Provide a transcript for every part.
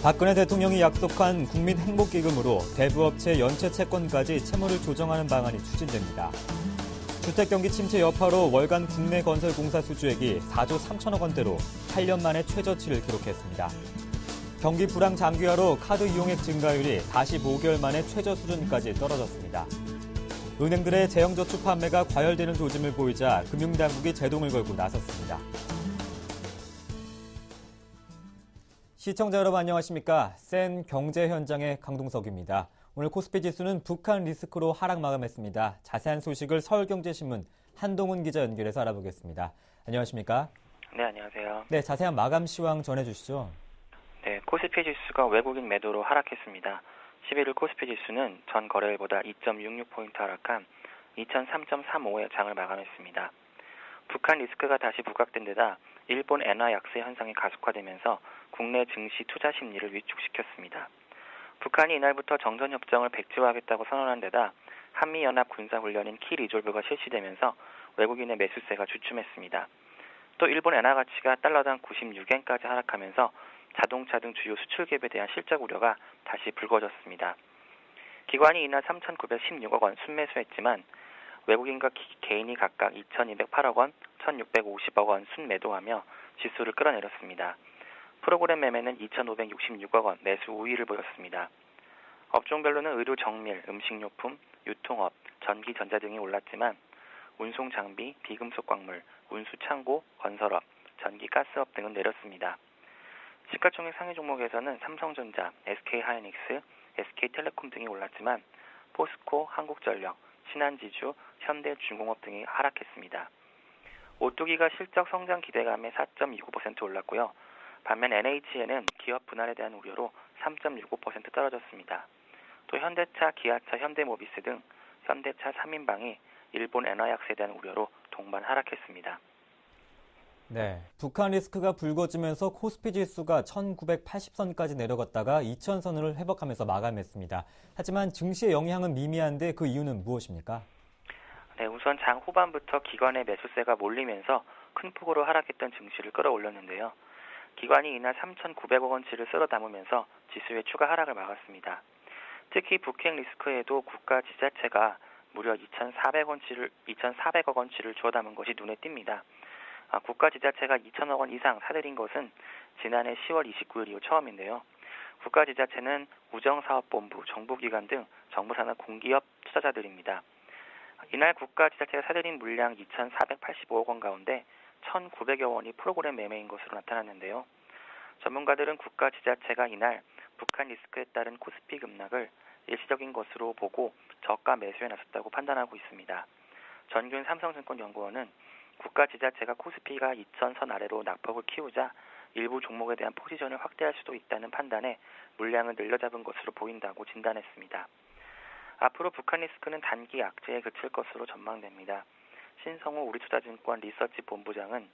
박근혜 대통령이 약속한 국민행복기금으로 대부업체 연체 채권까지 채무를 조정하는 방안이 추진됩니다. 주택경기 침체 여파로 월간 국내 건설 공사 수주액이 4조 3천억 원대로 8년 만에 최저치를 기록했습니다. 경기 불황 장기화로 카드 이용액 증가율이 45개월 만에 최저 수준까지 떨어졌습니다. 은행들의 재형저축 판매가 과열되는 조짐을 보이자 금융당국이 제동을 걸고 나섰습니다. 시청자 여러분 안녕하십니까? 센 경제 현장의 강동석입니다. 오늘 코스피 지수는 북한 리스크로 하락 마감했습니다. 자세한 소식을 서울경제신문 한동훈 기자 연결해서 알아보겠습니다. 안녕하십니까? 네, 안녕하세요. 네, 자세한 마감 시황 전해주시죠. 네, 코스피 지수가 외국인 매도로 하락했습니다. 11일 코스피 지수는 전 거래일보다 2.66포인트 하락한 2003.35의 장을 마감했습니다. 북한 리스크가 다시 부각된 데다 일본 엔화 약세 현상이 가속화되면서 국내 증시 투자 심리를 위축시켰습니다. 북한이 이날부터 정전협정을 백지화하겠다고 선언한 데다 한미연합 군사훈련인 키 리졸브가 실시되면서 외국인의 매수세가 주춤했습니다. 또 일본 엔화 가치가 달러당 96엔까지 하락하면서 자동차 등 주요 수출기업에 대한 실적 우려가 다시 불거졌습니다. 기관이 이날 3,916억 원 순매수했지만 외국인과 개인이 각각 2,208억 원, 1,650억 원 순매도하며 지수를 끌어내렸습니다. 프로그램 매매는 2,566억 원 매수 우위를 보였습니다. 업종별로는 의료 정밀, 음식료품, 유통업, 전기, 전자 등이 올랐지만 운송 장비, 비금속 광물, 운수 창고, 건설업, 전기 가스업 등은 내렸습니다. 시가총액 상위 종목에서는 삼성전자, SK하이닉스, SK텔레콤 등이 올랐지만 포스코, 한국전력, 신한지주, 현대중공업 등이 하락했습니다. 오뚜기가 실적 성장 기대감에 4.29% 올랐고요. 반면 NHN은 기업 분할에 대한 우려로 3.65% 떨어졌습니다. 또 현대차, 기아차, 현대모비스 등 현대차 3인방이 일본 엔화 약세에 대한 우려로 동반 하락했습니다. 네, 북한 리스크가 불거지면서 코스피 지수가 1980선까지 내려갔다가 2000선을 회복하면서 마감했습니다. 하지만 증시의 영향은 미미한데 그 이유는 무엇입니까? 네, 우선 장 후반부터 기관의 매수세가 몰리면서 큰 폭으로 하락했던 증시를 끌어올렸는데요. 기관이 이날 3,900억 원치를 쓸어 담으면서 지수의 추가 하락을 막았습니다. 특히 북핵 리스크에도 국가 지자체가 무려 2,400억 원치를 주워 담은 것이 눈에 띕니다. 국가 지자체가 2천억 원 이상 사들인 것은 지난해 10월 29일 이후 처음인데요. 국가 지자체는 우정사업본부, 정부기관 등 정부산하 공기업 투자자들입니다. 이날 국가 지자체가 사들인 물량 2,485억 원 가운데 1,900여 원이 프로그램 매매인 것으로 나타났는데요. 전문가들은 국가 지자체가 이날 북한 리스크에 따른 코스피 급락을 일시적인 것으로 보고 저가 매수에 나섰다고 판단하고 있습니다. 전균 삼성증권연구원은 국가 지자체가 코스피가 2,000선 아래로 낙폭을 키우자 일부 종목에 대한 포지션을 확대할 수도 있다는 판단에 물량을 늘려잡은 것으로 보인다고 진단했습니다. 앞으로 북한 리스크는 단기 악재에 그칠 것으로 전망됩니다. 신성우 우리투자증권 리서치 본부장은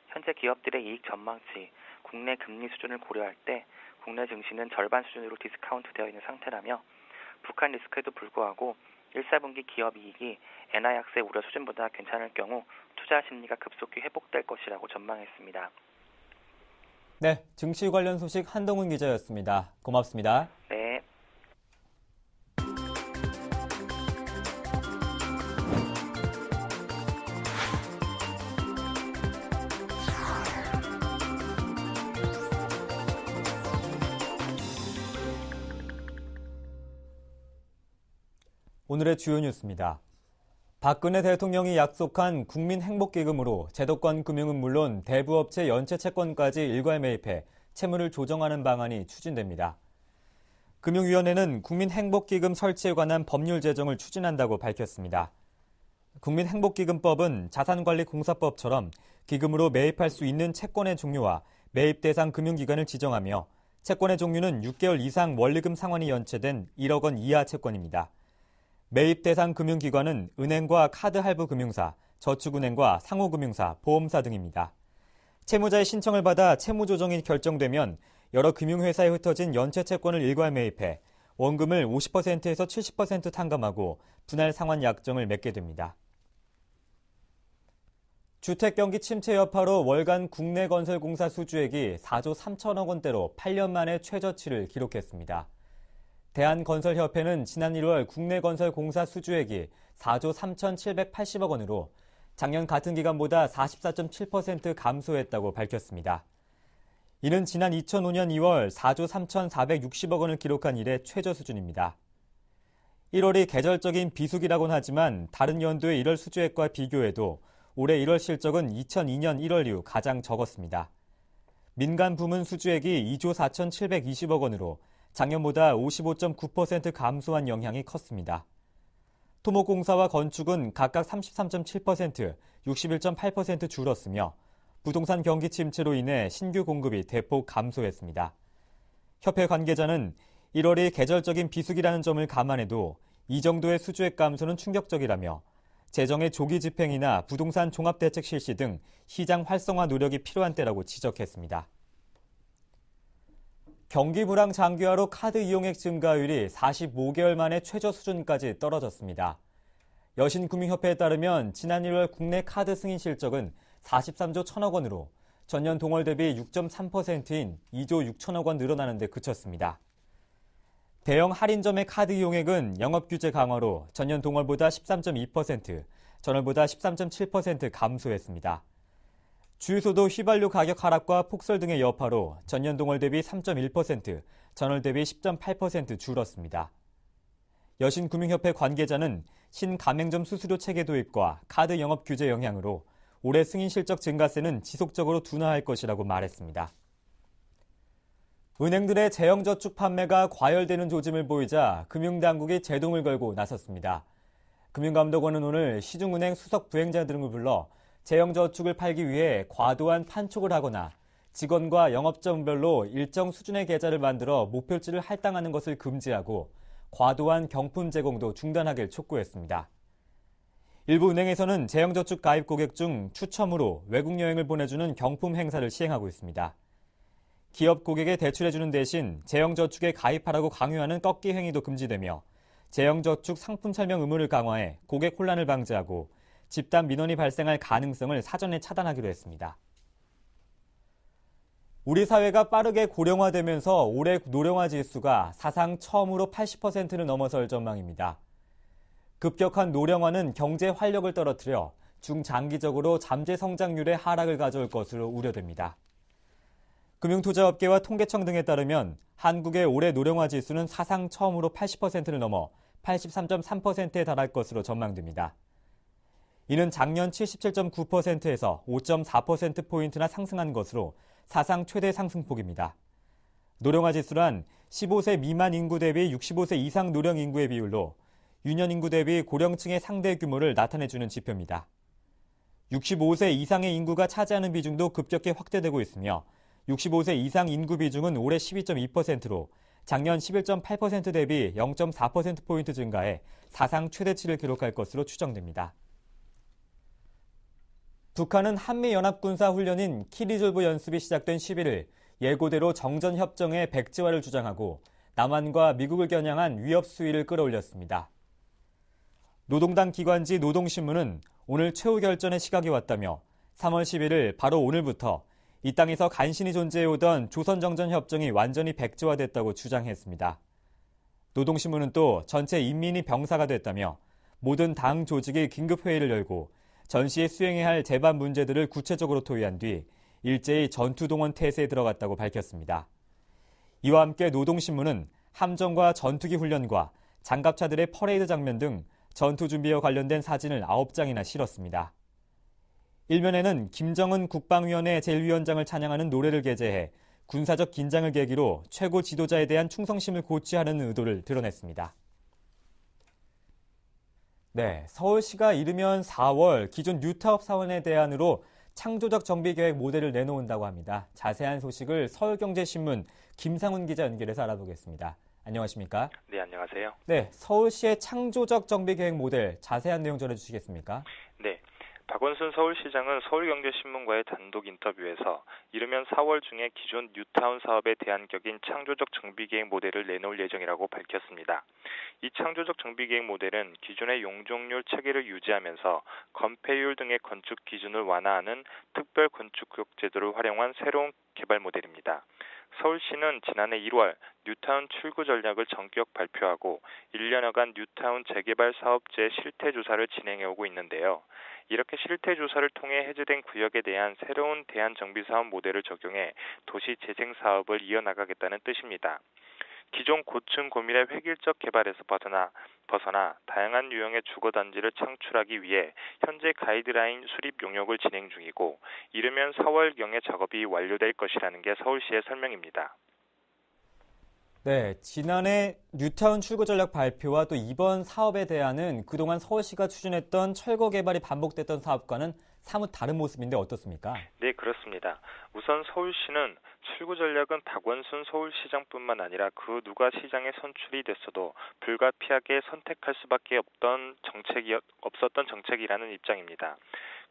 현재 기업들의 이익 전망치, 국내 금리 수준을 고려할 때 국내 증시는 절반 수준으로 디스카운트되어 있는 상태라며 북한 리스크에도 불구하고 1, 4분기 기업 이익이 엔화 약세 우려 수준보다 괜찮을 경우 투자 심리가 급속히 회복될 것이라고 전망했습니다. 네, 증시 관련 소식 한동훈 기자였습니다. 고맙습니다. 네. 오늘의 주요 뉴스입니다. 박근혜 대통령이 약속한 국민행복기금으로 제도권 금융은 물론 대부업체 연체 채권까지 일괄 매입해 채무를 조정하는 방안이 추진됩니다. 금융위원회는 국민행복기금 설치에 관한 법률 제정을 추진한다고 밝혔습니다. 국민행복기금법은 자산관리공사법처럼 기금으로 매입할 수 있는 채권의 종류와 매입 대상 금융기관을 지정하며 채권의 종류는 6개월 이상 원리금 상환이 연체된 1억 원 이하 채권입니다. 매입 대상 금융기관은 은행과 카드 할부 금융사, 저축은행과 상호금융사, 보험사 등입니다. 채무자의 신청을 받아 채무 조정이 결정되면 여러 금융회사에 흩어진 연체 채권을 일괄 매입해 원금을 50%에서 70% 탕감하고 분할 상환 약정을 맺게 됩니다. 주택경기 침체 여파로 월간 국내 건설공사 수주액이 4조 3천억 원대로 8년 만에 최저치를 기록했습니다. 대한건설협회는 지난 1월 국내 건설공사 수주액이 4조 3,780억 원으로 작년 같은 기간보다 44.7% 감소했다고 밝혔습니다. 이는 지난 2005년 2월 4조 3,460억 원을 기록한 이래 최저 수준입니다. 1월이 계절적인 비수기라고는 하지만 다른 연도의 1월 수주액과 비교해도 올해 1월 실적은 2002년 1월 이후 가장 적었습니다. 민간 부문 수주액이 2조 4,720억 원으로 작년보다 55.9% 감소한 영향이 컸습니다. 토목공사와 건축은 각각 33.7%, 61.8% 줄었으며 부동산 경기 침체로 인해 신규 공급이 대폭 감소했습니다. 협회 관계자는 1월이 계절적인 비수기라는 점을 감안해도 이 정도의 수주액 감소는 충격적이라며 재정의 조기 집행이나 부동산 종합대책 실시 등 시장 활성화 노력이 필요한 때라고 지적했습니다. 경기 불황 장기화로 카드 이용액 증가율이 45개월 만에 최저 수준까지 떨어졌습니다. 여신금융협회에 따르면 지난 1월 국내 카드 승인 실적은 43조 1천억 원으로 전년 동월 대비 6.3%인 2조 6천억 원 늘어나는 데 그쳤습니다. 대형 할인점의 카드 이용액은 영업규제 강화로 전년 동월보다 13.2%, 전월보다 13.7% 감소했습니다. 주유소도 휘발유 가격 하락과 폭설 등의 여파로 전년 동월 대비 3.1%, 전월 대비 10.8% 줄었습니다. 여신금융협회 관계자는 신가맹점 수수료 체계 도입과 카드 영업 규제 영향으로 올해 승인 실적 증가세는 지속적으로 둔화할 것이라고 말했습니다. 은행들의 재형저축 판매가 과열되는 조짐을 보이자 금융당국이 제동을 걸고 나섰습니다. 금융감독원은 오늘 시중은행 수석 부행자 등을 불러 재형저축을 팔기 위해 과도한 판촉을 하거나 직원과 영업점별로 일정 수준의 계좌를 만들어 목표치를 할당하는 것을 금지하고 과도한 경품 제공도 중단하길 촉구했습니다. 일부 은행에서는 재형저축 가입 고객 중 추첨으로 외국 여행을 보내주는 경품 행사를 시행하고 있습니다. 기업 고객에 대출해주는 대신 재형저축에 가입하라고 강요하는 꺾기 행위도 금지되며 재형저축 상품 설명 의무를 강화해 고객 혼란을 방지하고 집단 민원이 발생할 가능성을 사전에 차단하기로 했습니다. 우리 사회가 빠르게 고령화되면서 올해 노령화 지수가 사상 처음으로 80%를 넘어설 전망입니다. 급격한 노령화는 경제 활력을 떨어뜨려 중장기적으로 잠재 성장률의 하락을 가져올 것으로 우려됩니다. 금융투자업계와 통계청 등에 따르면 한국의 올해 노령화 지수는 사상 처음으로 80%를 넘어 83.3%에 달할 것으로 전망됩니다. 이는 작년 77.9%에서 5.4%포인트나 상승한 것으로 사상 최대 상승폭입니다. 노령화 지수란 15세 미만 인구 대비 65세 이상 노령 인구의 비율로 유년 인구 대비 고령층의 상대 규모를 나타내주는 지표입니다. 65세 이상의 인구가 차지하는 비중도 급격히 확대되고 있으며 65세 이상 인구 비중은 올해 12.2%로 작년 11.8% 대비 0.4%포인트 증가해 사상 최대치를 기록할 것으로 추정됩니다. 북한은 한미연합군사훈련인 키리졸브 연습이 시작된 11일 예고대로 정전협정의 백지화를 주장하고 남한과 미국을 겨냥한 위협 수위를 끌어올렸습니다. 노동당 기관지 노동신문은 오늘 최후 결전의 시각이 왔다며 3월 11일 바로 오늘부터 이 땅에서 간신히 존재해오던 조선정전협정이 완전히 백지화됐다고 주장했습니다. 노동신문은 또 전체 인민이 병사가 됐다며 모든 당 조직이 긴급회의를 열고 전시에 수행해야 할 제반 문제들을 구체적으로 토의한 뒤 일제히 전투동원 태세에 들어갔다고 밝혔습니다. 이와 함께 노동신문은 함정과 전투기 훈련과 장갑차들의 퍼레이드 장면 등 전투 준비와 관련된 사진을 9장이나 실었습니다. 일면에는 김정은 국방위원회 제1위원장을 찬양하는 노래를 게재해 군사적 긴장을 계기로 최고 지도자에 대한 충성심을 고취하는 의도를 드러냈습니다. 네, 서울시가 이르면 4월 기존 뉴타업 사원의 대안으로 창조적 정비계획 모델을 내놓는다고 합니다. 자세한 소식을 서울경제신문 김상훈 기자 연결해서 알아보겠습니다. 안녕하십니까? 네, 안녕하세요. 네, 서울시의 창조적 정비계획 모델 자세한 내용 전해주시겠습니까? 네. 박원순 서울시장은 서울경제신문과의 단독 인터뷰에서 이르면 4월 중에 기존 뉴타운 사업에 대한 격인 창조적 정비계획 모델을 내놓을 예정이라고 밝혔습니다. 이 창조적 정비계획 모델은 기존의 용적률 체계를 유지하면서 건폐율 등의 건축 기준을 완화하는 특별 건축구역 제도를 활용한 새로운 개발 모델입니다. 서울시는 지난해 1월 뉴타운 출구 전략을 전격 발표하고 1년여간 뉴타운 재개발 사업체 실태조사를 진행해오고 있는데요. 이렇게 실태조사를 통해 해제된 구역에 대한 새로운 대안정비사업 모델을 적용해 도시재생 사업을 이어나가겠다는 뜻입니다. 기존 고층 고밀의 획일적 개발에서 벗어나 다양한 유형의 주거단지를 창출하기 위해 현재 가이드라인 수립 용역을 진행 중이고 이르면 4월경에 작업이 완료될 것이라는 게 서울시의 설명입니다. 네, 지난해 뉴타운 출구 전략 발표와 또 이번 사업에 대한은 그동안 서울시가 추진했던 철거 개발이 반복됐던 사업과는 사뭇 다른 모습인데 어떻습니까? 네, 그렇습니다. 우선 서울시는 출구 전략은 박원순 서울시장뿐만 아니라 그 누가 시장에 선출이 됐어도 불가피하게 선택할 수밖에 없었던 정책이라는 입장입니다.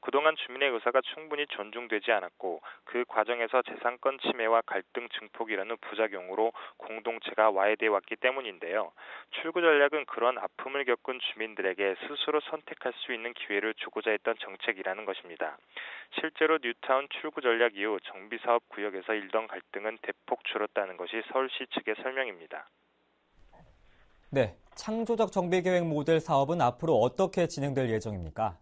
그동안 주민의 의사가 충분히 존중되지 않았고 그 과정에서 재산권 침해와 갈등 증폭이라는 부작용으로 공동체가 와해돼 왔기 때문인데요. 출구 전략은 그런 아픔을 겪은 주민들에게 스스로 선택할 수 있는 기회를 주고자 했던 정책이라는 것입니다. 실제로 뉴타운 출구 전략 이후 정비사업 구역에서 일던 갈등은 대폭 줄었다는 것이 서울시 측의 설명입니다. 네, 창조적 정비계획 모델 사업은 앞으로 어떻게 진행될 예정입니까?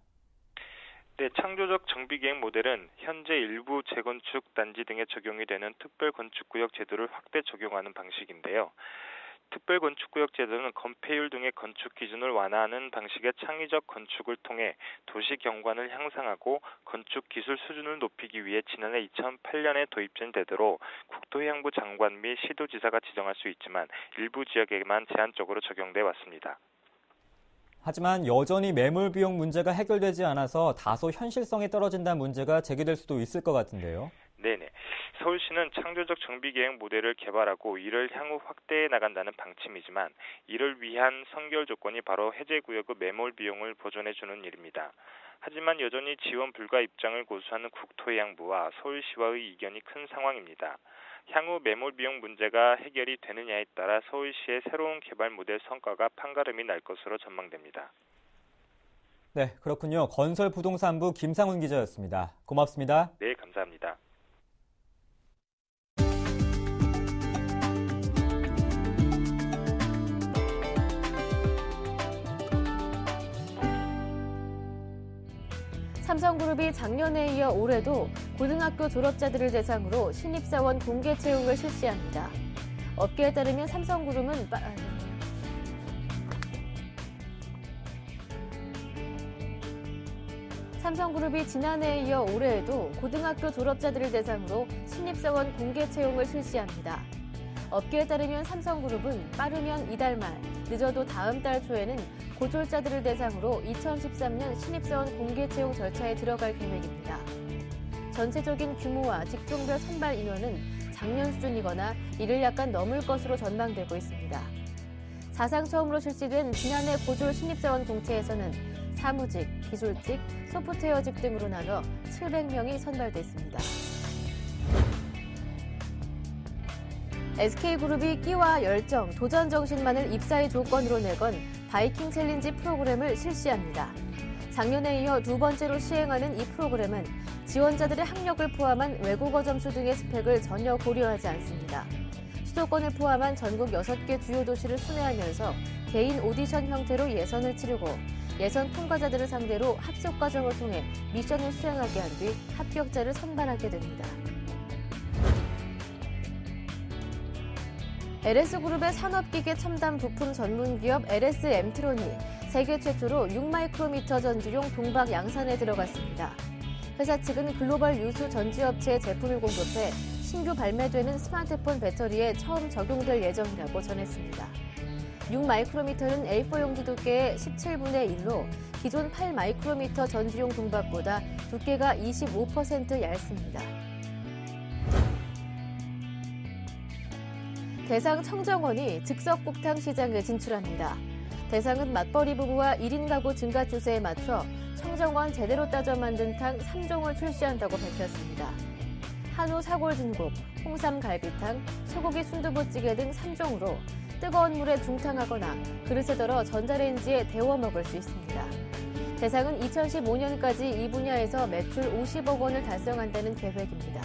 네, 창조적 정비계획 모델은 현재 일부 재건축 단지 등에 적용이 되는 특별건축구역 제도를 확대 적용하는 방식인데요. 특별건축구역 제도는 건폐율 등의 건축 기준을 완화하는 방식의 창의적 건축을 통해 도시 경관을 향상하고 건축 기술 수준을 높이기 위해 지난해 2008년에 도입된 제도로 국토해양부 장관 및 시도지사가 지정할 수 있지만 일부 지역에만 제한적으로 적용돼 왔습니다. 하지만 여전히 매물 비용 문제가 해결되지 않아서 다소 현실성이 떨어진다는 문제가 제기될 수도 있을 것 같은데요. 네네. 서울시는 창조적 정비계획 모델을 개발하고 이를 향후 확대해 나간다는 방침이지만 이를 위한 선결 조건이 바로 해제구역의 매몰 비용을 보존해주는 일입니다. 하지만 여전히 지원 불가 입장을 고수하는 국토해양부와 서울시와의 이견이 큰 상황입니다. 향후 매몰 비용 문제가 해결이 되느냐에 따라 서울시의 새로운 개발 모델 성과가 판가름이 날 것으로 전망됩니다. 네, 그렇군요. 건설부동산부 김상훈 기자였습니다. 고맙습니다. 네, 감사합니다. 삼성그룹이 작년에 이어 올해도 고등학교 졸업자들을 대상으로 신입사원 공개 채용을 실시합니다. 업계에 따르면 삼성그룹이 지난해에 이어 올해에도 고등학교 졸업자들을 대상으로 신입사원 공개 채용을 실시합니다. 업계에 따르면 삼성그룹은 빠르면 이달 말, 늦어도 다음 달 초에는 고졸자들을 대상으로 2013년 신입사원 공개 채용 절차에 들어갈 계획입니다. 전체적인 규모와 직종별 선발 인원은 작년 수준이거나 이를 약간 넘을 것으로 전망되고 있습니다. 사상 처음으로 실시된 지난해 고졸 신입사원 공채에서는 사무직, 기술직, 소프트웨어직 등으로 나눠 700명이 선발됐습니다. SK그룹이 끼와 열정, 도전 정신만을 입사의 조건으로 내건 바이킹 챌린지 프로그램을 실시합니다. 작년에 이어 두 번째로 시행하는 이 프로그램은 지원자들의 학력을 포함한 외국어 점수 등의 스펙을 전혀 고려하지 않습니다. 수도권을 포함한 전국 6개 주요 도시를 순회하면서 개인 오디션 형태로 예선을 치르고 예선 통과자들을 상대로 합숙 과정을 통해 미션을 수행하게 한 뒤 합격자를 선발하게 됩니다. LS그룹의 산업기계 첨단 부품 전문기업 LS 엠트론이 세계 최초로 6마이크로미터 전지용 동박 양산에 들어갔습니다. 회사 측은 글로벌 유수 전지업체에 제품을 공급해 신규 발매되는 스마트폰 배터리에 처음 적용될 예정이라고 전했습니다. 6마이크로미터는 A4 용지 두께의 17분의 1로 기존 8마이크로미터 전지용 동박보다 두께가 25% 얇습니다. 대상 청정원이 즉석국탕 시장에 진출합니다. 대상은 맞벌이 부부와 1인 가구 증가 추세에 맞춰 청정원 제대로 따져 만든 탕 3종을 출시한다고 밝혔습니다. 한우 사골진국, 홍삼 갈비탕, 소고기 순두부찌개 등 3종으로 뜨거운 물에 중탕하거나 그릇에 덜어 전자레인지에 데워 먹을 수 있습니다. 대상은 2015년까지 이 분야에서 매출 50억 원을 달성한다는 계획입니다.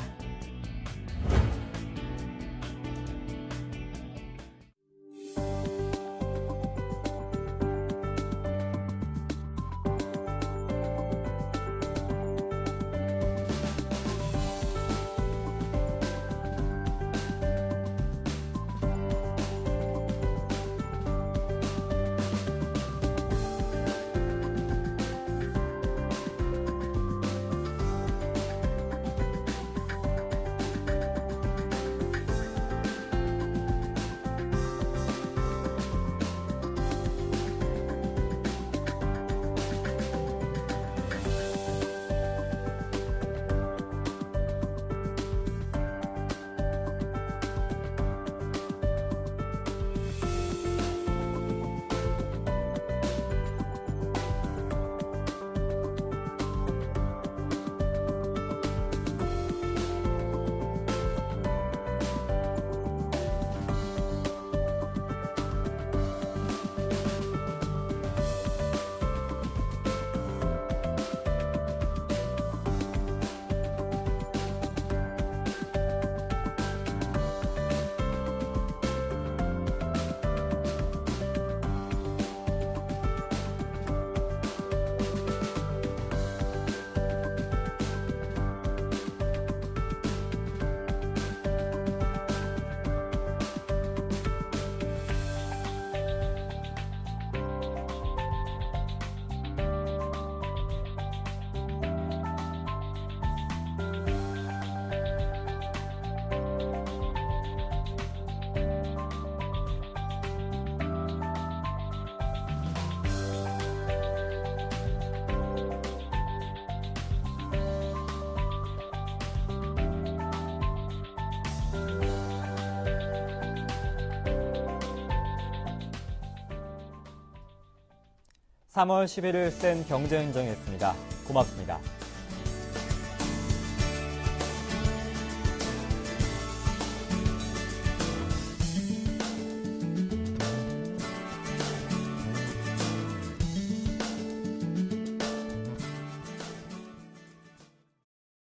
(3월 11일) 센 경제 행정이었습니다. 고맙습니다.